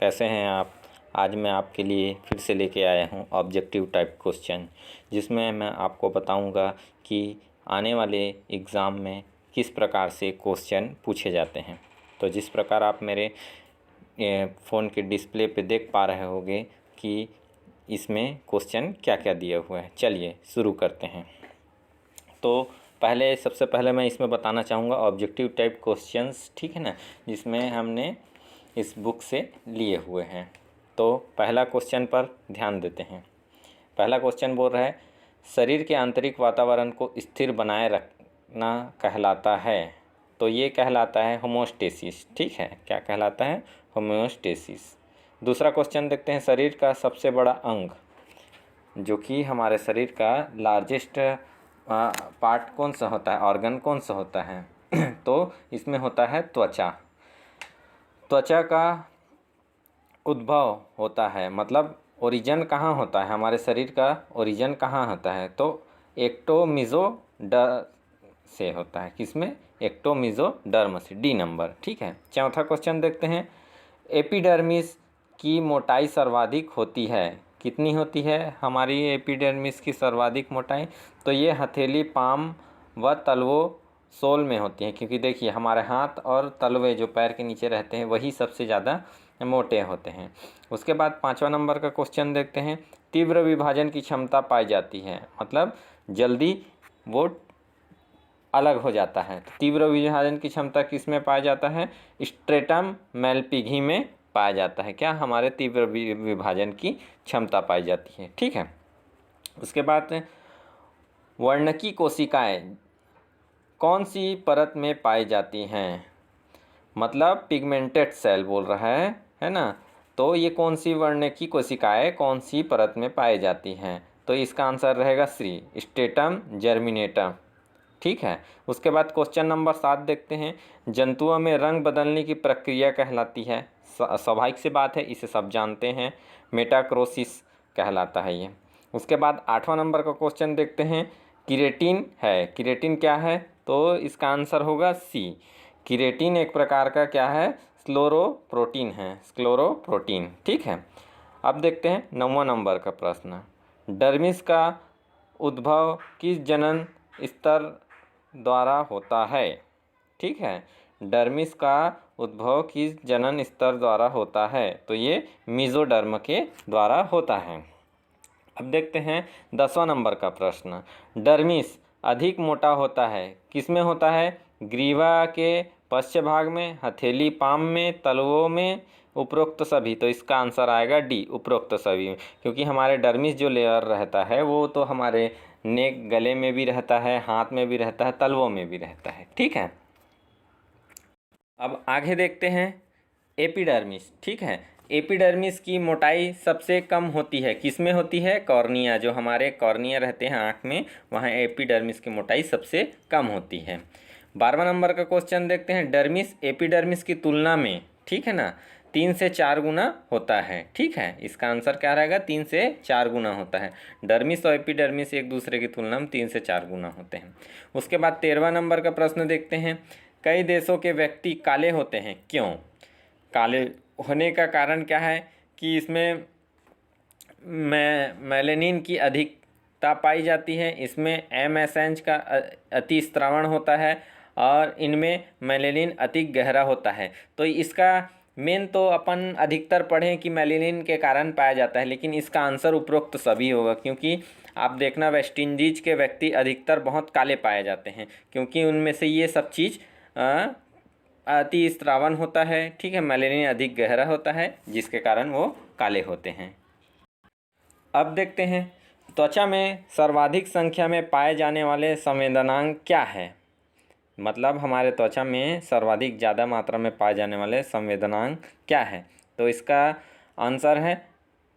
कैसे हैं आप। आज मैं आपके लिए फिर से लेके आया हूँ ऑब्जेक्टिव टाइप क्वेश्चन, जिसमें मैं आपको बताऊँगा कि आने वाले एग्ज़ाम में किस प्रकार से क्वेश्चन पूछे जाते हैं। तो जिस प्रकार आप मेरे फ़ोन के डिस्प्ले पे देख पा रहे होंगे कि इसमें क्वेश्चन क्या क्या दिया हुआ है। चलिए शुरू करते हैं। तो सबसे पहले मैं इसमें बताना चाहूँगा ऑब्जेक्टिव टाइप क्वेश्चंस, ठीक है ना, जिसमें हमने इस बुक से लिए हुए हैं। तो पहला क्वेश्चन पर ध्यान देते हैं। पहला क्वेश्चन बोल रहा है शरीर के आंतरिक वातावरण को स्थिर बनाए रखना कहलाता है। तो ये कहलाता है होमोस्टेसिस, ठीक है। क्या कहलाता है? होमोस्टेसिस। दूसरा क्वेश्चन देखते हैं, शरीर का सबसे बड़ा अंग जो कि हमारे शरीर का लार्जेस्ट पार्ट कौन सा होता है, ऑर्गन कौन सा होता है? तो इसमें होता है त्वचा। त्वचा का उद्भव होता है, मतलब ओरिजिन कहाँ होता है, हमारे शरीर का ओरिजिन कहाँ होता है? तो एक्टोमीज़ोडर्म से होता है। किसमें? एक्टोमीज़ोडर्म से, डी नंबर, ठीक है। चौथा क्वेश्चन देखते हैं, एपिडर्मिस की मोटाई सर्वाधिक होती है। कितनी होती है हमारी एपिडर्मिस की सर्वाधिक मोटाई? तो ये हथेली, पाम व तलवों सोल में होती है, क्योंकि देखिए हमारे हाथ और तलवे जो पैर के नीचे रहते हैं वही सबसे ज़्यादा मोटे होते हैं। उसके बाद 5वां नंबर का क्वेश्चन देखते हैं, तीव्र विभाजन की क्षमता पाई जाती है, मतलब जल्दी वो अलग हो जाता है। तो तीव्र विभाजन की क्षमता किस में पाया जाता है? स्ट्रेटम मैलपिघी में पाया जाता है। क्या? हमारे तीव्र विभाजन की क्षमता पाई जाती है, ठीक है। उसके बाद वर्णकी कोशिकाएं कौन सी परत में पाई जाती हैं? मतलब पिगमेंटेड सेल बोल रहा है ना। तो ये कौन सी वर्णकी कोशिकाएं कौन सी परत में पाई जाती हैं? तो इसका आंसर रहेगा सी, स्ट्रेटम जर्मिनेटम, ठीक है। उसके बाद क्वेश्चन नंबर 7 देखते हैं, जंतुओं में रंग बदलने की प्रक्रिया कहलाती है। स्वाभाविक सी बात है, इसे सब जानते हैं, मेटाक्रोसिस कहलाता है ये। उसके बाद 8वां नंबर का क्वेश्चन देखते हैं, किरेटिन है। किरेटिन क्या है? तो इसका आंसर होगा सी। किरेटिन एक प्रकार का क्या है? स्क्लेरोप्रोटीन है, स्क्लेरोप्रोटीन, ठीक है। अब देखते हैं 9वां नंबर का प्रश्न, डर्मिस का उद्भव किस जनन स्तर द्वारा होता है? ठीक है, डर्मिस का उद्भव किस जनन स्तर द्वारा होता है? तो ये मीजोडर्म के द्वारा होता है। अब देखते हैं 10वां नंबर का प्रश्न, डर्मिस अधिक मोटा होता है, किस में होता है? ग्रीवा के पश्च भाग में, हथेली, पाम में, तलवों में, उपरोक्त सभी। तो इसका आंसर आएगा डी, उपरोक्त सभी, क्योंकि हमारे डर्मिस जो लेयर रहता है वो तो हमारे नेक, गले में भी रहता है, हाथ में भी रहता है, तलवों में भी रहता है, ठीक है। अब आगे देखते हैं एपिडर्मिस, ठीक है। एपिडर्मिस की मोटाई सबसे कम होती है, किस में होती है? कॉर्निया, जो हमारे कॉर्निया रहते हैं आँख में, वहाँ एपिडर्मिस की मोटाई सबसे कम होती है। 12वां नंबर का क्वेश्चन देखते हैं, डर्मिस एपिडर्मिस की तुलना में, ठीक है ना, 3 से 4 गुना होता है, ठीक है। इसका आंसर क्या रहेगा? 3 से 4 गुना होता है। डर्मिस और एपिडर्मिस एक दूसरे की तुलना में 3 से 4 गुना होते हैं। उसके बाद 13वां नंबर का प्रश्न देखते हैं, कई देशों के व्यक्ति काले होते हैं, क्यों? काले होने का कारण क्या है? कि इसमें मेलेनिन की अधिकता पाई जाती है, इसमें MSH का अतिस्रावण होता है, और इनमें मेलेनिन अति गहरा होता है। तो इसका मेन तो अपन अधिकतर पढ़ें कि मेलेनिन के कारण पाया जाता है, लेकिन इसका आंसर उपरोक्त सभी होगा, क्योंकि आप देखना वेस्ट इंडीज के व्यक्ति अधिकतर बहुत काले पाए जाते हैं, क्योंकि उनमें से ये सब चीज़ अति स्रावन होता है, ठीक है। मेलेनिन अधिक गहरा होता है, जिसके कारण वो काले होते हैं। अब देखते हैं त्वचा में सर्वाधिक संख्या में पाए जाने वाले संवेदनांग क्या है? मतलब हमारे त्वचा में सर्वाधिक ज़्यादा मात्रा में पाए जाने वाले संवेदनांग क्या है? तो इसका आंसर है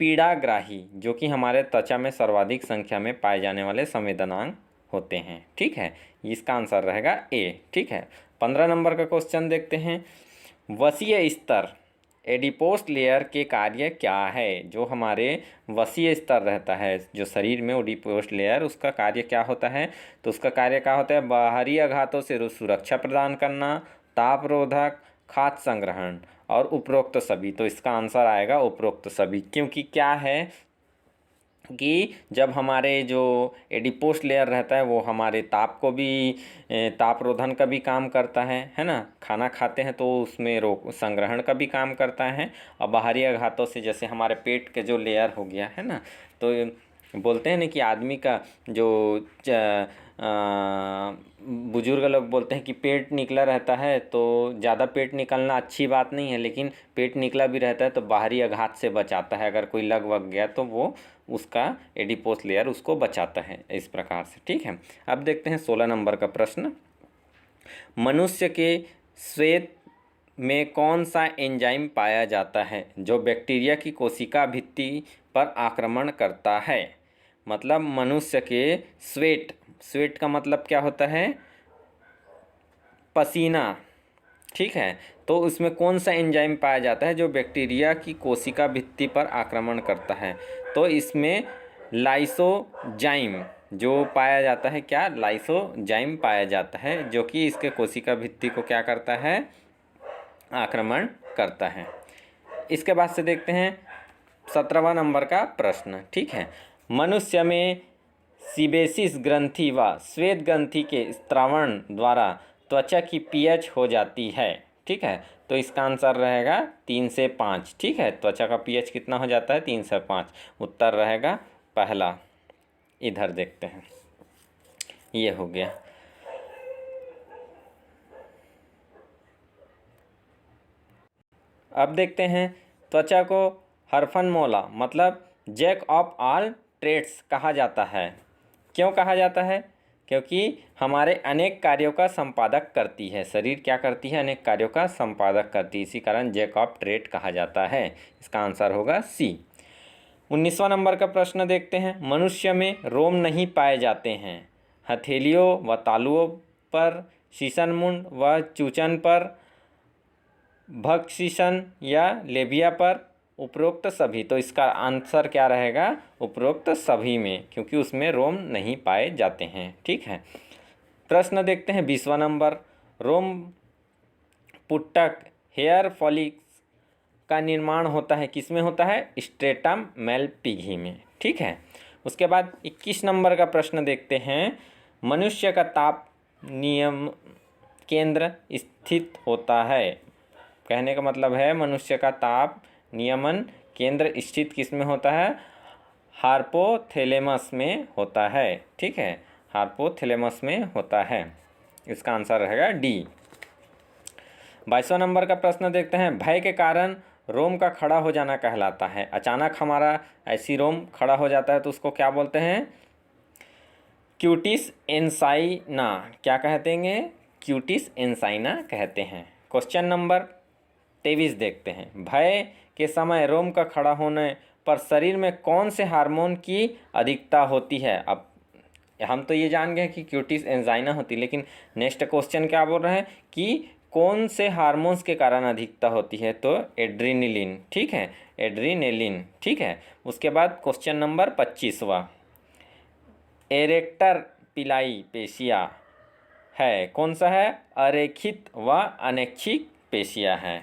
पीड़ाग्राही, जो कि हमारे त्वचा में सर्वाधिक संख्या में पाए जाने वाले संवेदनांग होते हैं, ठीक है। इसका आंसर रहेगा ए, ठीक है। 15 नंबर का क्वेश्चन देखते हैं, वसीय स्तर एडिपोस लेयर के कार्य क्या है? जो हमारे वसीय स्तर रहता है जो शरीर में, एडिपोस लेयर, उसका कार्य क्या होता है? तो उसका कार्य क्या होता है? बाहरी आघातों से सुरक्षा प्रदान करना, तापरोधक, खाद्य संग्रहण और उपरोक्त सभी। तो इसका आंसर आएगा उपरोक्त सभी, क्योंकि क्या है कि जब हमारे जो एडिपोस लेयर रहता है वो हमारे ताप को भी ताप रोधन का भी काम करता है ना। खाना खाते हैं तो उसमें रोग संग्रहण का भी काम करता है। और बाहरी आघातों से, जैसे हमारे पेट के जो लेयर हो गया है ना, तो बोलते हैं ना कि आदमी का जो बुजुर्ग लोग बोलते हैं कि पेट निकला रहता है तो ज़्यादा पेट निकलना अच्छी बात नहीं है, लेकिन पेट निकला भी रहता है तो बाहरी आघात से बचाता है। अगर कोई लग वग गया तो वो उसका एडिपोस लेयर उसको बचाता है, इस प्रकार से। ठीक है, अब देखते हैं 16 नंबर का प्रश्न। मनुष्य के श्वेत में कौन सा एंजाइम पाया जाता है जो बैक्टीरिया की कोशिका भित्ति पर आक्रमण करता है? मतलब मनुष्य के स्वेट का मतलब क्या होता है? पसीना। ठीक है, तो उसमें कौन सा एंजाइम पाया जाता है जो बैक्टीरिया की कोशिका भित्ति पर आक्रमण करता है? तो इसमें लाइसोजाइम जो पाया जाता है, क्या? लाइसोजाइम पाया जाता है, जो कि इसके कोशिका भित्ति को क्या करता है? आक्रमण करता है। इसके बाद से देखते हैं 17वां नंबर का प्रश्न। ठीक है, मनुष्य में सीबेसिस ग्रंथि व श्वेत ग्रंथि के स्त्रावण द्वारा त्वचा की पीएच हो जाती है। ठीक है, तो इसका आंसर रहेगा 3 से 5। ठीक है, त्वचा का पीएच कितना हो जाता है? 3 से 5। उत्तर रहेगा पहला। इधर देखते हैं, ये हो गया। अब देखते हैं त्वचा को हरफनमौला मतलब जैक ऑफ ऑल ट्रेड्स कहा जाता है। क्यों कहा जाता है? क्योंकि हमारे अनेक कार्यों का संपादक करती है। शरीर क्या करती है? अनेक कार्यों का संपादक करती है, इसी कारण जैक ऑफ ट्रेड कहा जाता है। इसका आंसर होगा सी। 19वां नंबर का प्रश्न देखते हैं। मनुष्य में रोम नहीं पाए जाते हैं। हथेलियों व तालुओं पर, शीशन व चूचन पर, भक्षिशन या लेबिया पर, उपरोक्त सभी। तो इसका आंसर क्या रहेगा? उपरोक्त सभी में, क्योंकि उसमें रोम नहीं पाए जाते हैं। ठीक है, प्रश्न देखते हैं 20वां नंबर। रोम पुट्टक हेयर फॉलिक्स का निर्माण होता है, किसमें होता है? स्ट्रेटम मैलपिघी में। ठीक है, उसके बाद 21 नंबर का प्रश्न देखते हैं। मनुष्य का ताप नियम केंद्र स्थित होता है। कहने का मतलब है मनुष्य का ताप नियमन केंद्र स्थित किस में होता है? हाइपोथैलेमस में होता है। ठीक है, हाइपोथैलेमस में होता है। इसका आंसर रहेगा डी। 22वां नंबर का प्रश्न देखते हैं। भय के कारण रोम का खड़ा हो जाना कहलाता है। अचानक हमारा ऐसी रोम खड़ा हो जाता है तो उसको क्या बोलते हैं? क्यूटिस एंसाइना। क्या कहते हैं? क्यूटिस एंसाइना कहते हैं। क्वेश्चन नंबर 23 देखते हैं। भय के समय रोम का खड़ा होने पर शरीर में कौन से हार्मोन की अधिकता होती है? अब हम तो ये जान गए कि क्यूटिस एंजाइना होती है, लेकिन नेक्स्ट क्वेश्चन क्या बोल रहे हैं कि कौन से हार्मोन्स के कारण अधिकता होती है? तो एड्रीनलिन। ठीक है, एड्रीनलिन। ठीक है, उसके बाद क्वेश्चन नंबर 25वां। एरेक्टर पिलाई पेशिया है, कौन सा है? अरेखित व अनैच्छिक पेशिया है।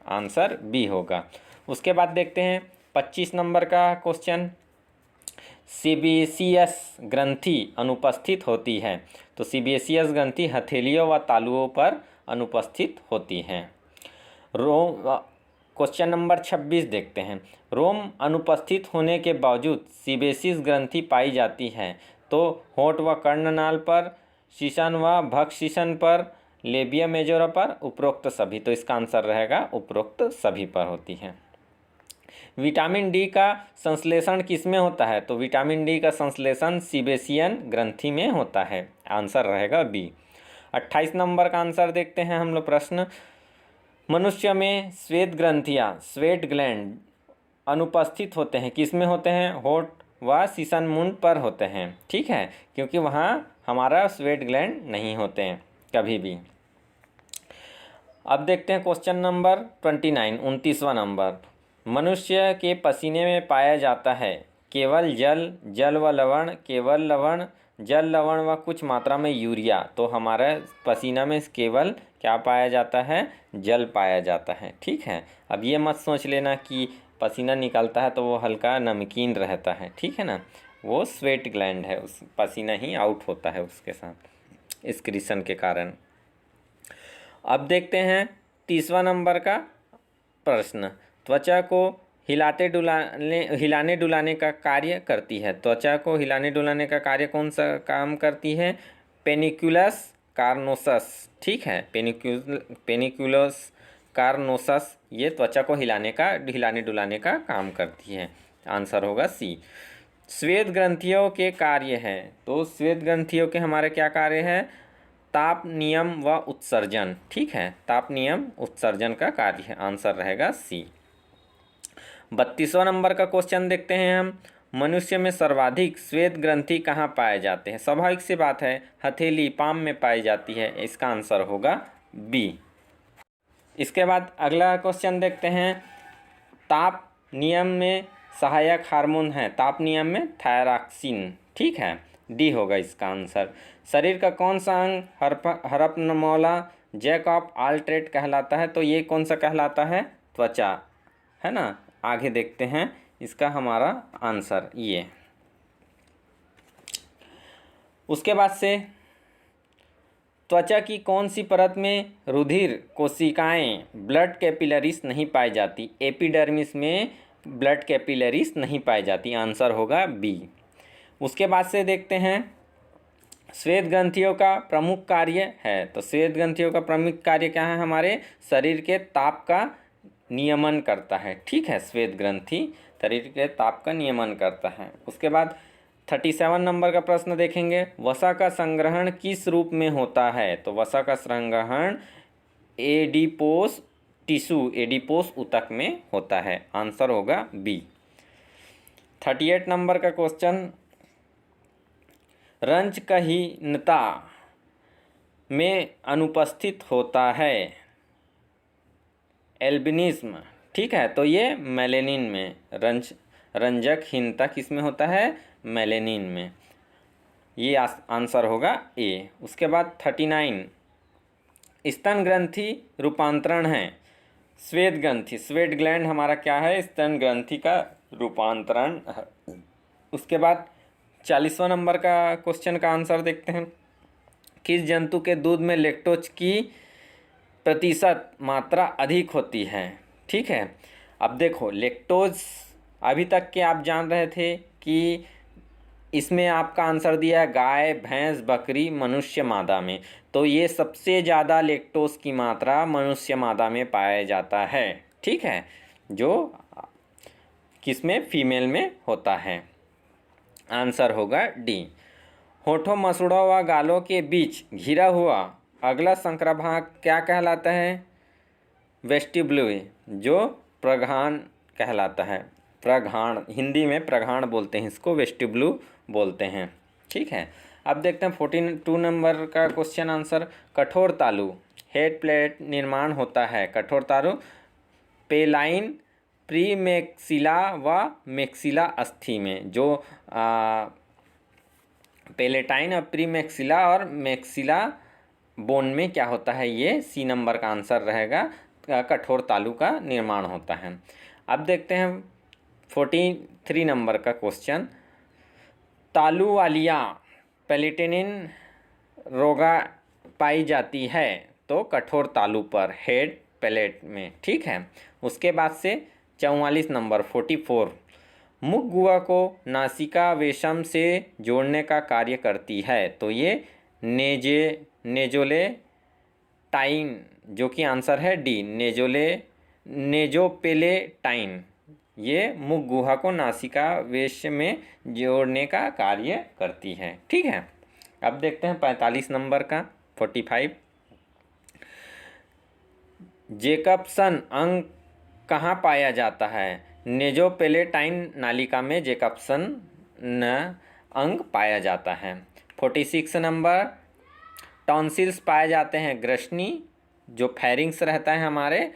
आंसर बी होगा। उसके बाद देखते हैं 25 नंबर का क्वेश्चन। सीबेसियस ग्रंथि अनुपस्थित होती है। तो सीबेसियस ग्रंथि हथेलियों व तालुओं पर अनुपस्थित होती हैं। रोम क्वेश्चन नंबर 26 देखते हैं। रोम अनुपस्थित होने के बावजूद सीबेसियस ग्रंथि पाई जाती है। तो होंठ व कर्णनाल पर, शीशन व भक्षिशन पर, लेबिया मेजोरा पर, उपरोक्त सभी। तो इसका आंसर रहेगा उपरोक्त सभी पर होती है। विटामिन डी का संश्लेषण किसमें होता है? तो विटामिन डी का संश्लेषण सीबेसियन ग्रंथि में होता है। आंसर रहेगा बी। 28 नंबर का आंसर देखते हैं हम लोग प्रश्न। मनुष्य में श्वेत ग्रंथियाँ, स्वेट ग्लैंड अनुपस्थित होते हैं, किसमें होते हैं? होठ व शीशन मुंड पर होते हैं। ठीक है, क्योंकि वहाँ हमारा स्वेट ग्लैंड नहीं होते हैं कभी भी। अब देखते हैं क्वेश्चन नंबर 29, 29वां नंबर। मनुष्य के पसीने में पाया जाता है केवल जल, जल व लवण, केवल लवण, जल लवण व कुछ मात्रा में यूरिया। तो हमारा पसीना में केवल क्या पाया जाता है? जल पाया जाता है। ठीक है, अब ये मत सोच लेना कि पसीना निकलता है तो वो हल्का नमकीन रहता है, ठीक है ना, वो स्वेट ग्लैंड है, उस पसीना ही आउट होता है उसके साथ एक्सक्रीशन के कारण। अब देखते हैं 30वां नंबर का प्रश्न। त्वचा को हिलाने डुलाने का कार्य करती है। त्वचा को हिलाने डुलाने का कार्य कौन सा काम करती है? पेनिकुलस कार्नोसस। ठीक है, पेनिकुलस कार्नोसस ये त्वचा को हिलाने डुलाने का काम करती है। आंसर होगा सी। श्वेत ग्रंथियों के कार्य हैं, तो श्वेत ग्रंथियों के हमारे क्या कार्य है? ताप नियम व उत्सर्जन। ठीक है, ताप नियम उत्सर्जन का कार्य है। आंसर रहेगा सी। 32वां नंबर का क्वेश्चन देखते हैं हम। मनुष्य में सर्वाधिक श्वेत ग्रंथि कहाँ पाए जाते हैं? स्वाभाविक सी बात है, हथेली पाम में पाई जाती है। इसका आंसर होगा बी। इसके बाद अगला क्वेश्चन देखते हैं। ताप नियम में सहायक हार्मोन है, ताप नियम में थायरॉक्सिन। ठीक है, डी होगा इसका आंसर। शरीर का कौन सा अंग हरपनमौला जैक ऑफ ऑल ट्रेड कहलाता है? तो ये कौन सा कहलाता है? त्वचा, है ना। आगे देखते हैं इसका हमारा आंसर ये। उसके बाद से त्वचा की कौन सी परत में रुधिर कोशिकाएं ब्लड कैपिलरीज नहीं पाई जाती? एपिडर्मिस में ब्लड कैपिलरीज नहीं पाई जाती। आंसर होगा बी। उसके बाद से देखते हैं श्वेत ग्रंथियों का प्रमुख कार्य है। तो श्वेत ग्रंथियों का प्रमुख कार्य क्या है? हमारे शरीर के ताप का नियमन करता है। ठीक है, श्वेत ग्रंथि शरीर के ताप का नियमन करता है। उसके बाद 37 नंबर का प्रश्न देखेंगे। वसा का संग्रहण किस रूप में होता है? तो वसा का संग्रहण एडिपोस टिश्यू, एडिपोस ऊतक में होता है। आंसर होगा बी। 38 नंबर का क्वेश्चन। रंजकहीनता में अनुपस्थित होता है एल्बिनिज्म। ठीक है, तो ये मेलेनिन में रंजकहीनता किस में होता है? मेलेनिन में। ये आंसर होगा ए। उसके बाद 39 स्तन ग्रंथि रूपांतरण है श्वेत ग्रंथि, स्वेट ग्लैंड हमारा क्या है? स्तन ग्रंथि का रूपांतरण है। उसके बाद 40वां नंबर का क्वेश्चन का आंसर देखते हैं। किस जंतु के दूध में लैक्टोज की प्रतिशत मात्रा अधिक होती है? ठीक है, अब देखो लैक्टोज अभी तक के आप जान रहे थे कि इसमें आपका आंसर दिया है गाय, भैंस, बकरी, मनुष्य मादा में। तो ये सबसे ज़्यादा लैक्टोज की मात्रा मनुष्य मादा में पाया जाता है। ठीक है, जो किसमें? फीमेल में होता है। आंसर होगा डी। होठों, मसूड़ों व गालों के बीच घिरा हुआ अगला संकरा भाग क्या कहलाता है? वेस्टिब्यूल, जो प्रघाण कहलाता है। प्रघाण, हिंदी में प्रघाण बोलते हैं इसको, वेस्टिब्यूल बोलते हैं। ठीक है, अब देखते हैं 42 नंबर का क्वेश्चन आंसर। कठोर तालु हेड प्लेट निर्माण होता है। कठोर तालु पेलाइन प्रीमेक्सिला व मैक्सिला अस्थि में, जो पेलेटाइन और प्रीमेक्सिला और मैक्सिला बोन में क्या होता है? ये सी नंबर का आंसर रहेगा। कठोर तालु का निर्माण होता है। अब देखते हैं 43 नंबर का क्वेश्चन। तालु वालिया पेलेटिनिन रोगा पाई जाती है तो कठोर तालु पर, हेड पैलेट में। ठीक है, उसके बाद से 44 नंबर 44 मुख गुहा को नासिका वेशम से जोड़ने का कार्य करती है। तो ये नेजोले टाइन, जो कि आंसर है डी, नेजोपेलेटाइन, ये मुख गुहा को नासिका वेश में जोड़ने का कार्य करती है। ठीक है, अब देखते हैं 45 नंबर का 45। जेकब्सन अंग कहाँ पाया जाता है? नेजोपेलेटाइन नालिका में जेकब्सन अंग पाया जाता है। 46 नंबर। टॉन्सिल्स पाए जाते हैं ग्रसनी, जो फेरिंग्स रहता है हमारे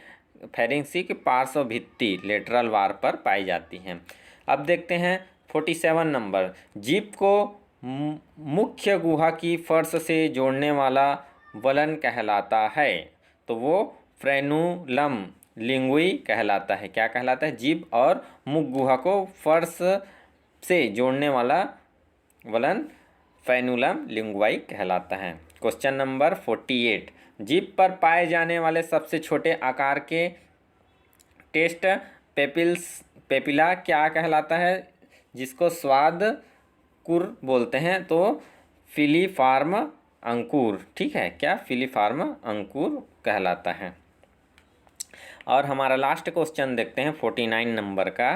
फेरिंग्स की पार्श्व भित्ति लेटरल वार पर पाई जाती हैं। अब देखते हैं 47 नंबर। जीभ को मुख्य गुहा की फर्श से जोड़ने वाला वलन कहलाता है। तो वो फ्रेनुलम लिंगुई कहलाता है। क्या कहलाता है? जीभ और मुख गुहा को फर्श से जोड़ने वाला वलन फ्रेनुलम लिंगुआई कहलाता है। क्वेश्चन नंबर 48, जीभ पर पाए जाने वाले सबसे छोटे आकार के टेस्ट पेपिला क्या कहलाता है? जिसको स्वाद कुर बोलते हैं, तो फिलीफार्म अंकुर। ठीक है, क्या? फिलीफार्म अंकुर कहलाता है। और हमारा लास्ट क्वेश्चन देखते हैं 49 नंबर का।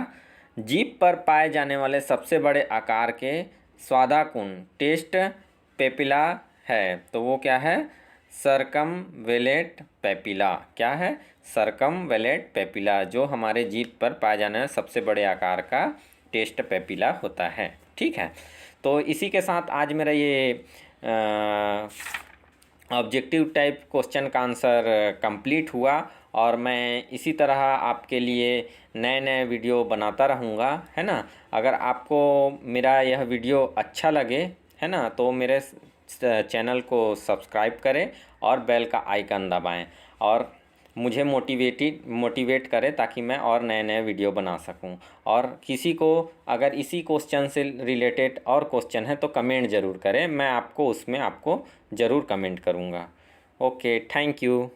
जीभ पर पाए जाने वाले सबसे बड़े आकार के स्वादाकुन टेस्ट पेपिला है, तो वो क्या है? सर्कमवेलेट पेपिला। क्या है? सर्कमवेलेट पेपिला, जो हमारे जीभ पर पाए जाने वाले सबसे बड़े आकार का टेस्ट पेपिला होता है। ठीक है, तो इसी के साथ आज मेरा ये ऑब्जेक्टिव टाइप क्वेश्चन का आंसर कंप्लीट हुआ, और मैं इसी तरह आपके लिए नए नए वीडियो बनाता रहूँगा, है ना। अगर आपको मेरा यह वीडियो अच्छा लगे, है ना, तो मेरे चैनल को सब्सक्राइब करें और बेल का आइकन दबाएं, और मुझे मोटिवेट करें ताकि मैं और नए नए वीडियो बना सकूं। और किसी को अगर इसी क्वेश्चन से रिलेटेड और क्वेश्चन है तो कमेंट ज़रूर करें, मैं आपको उसमें ज़रूर कमेंट करूंगा। Okay, thank you.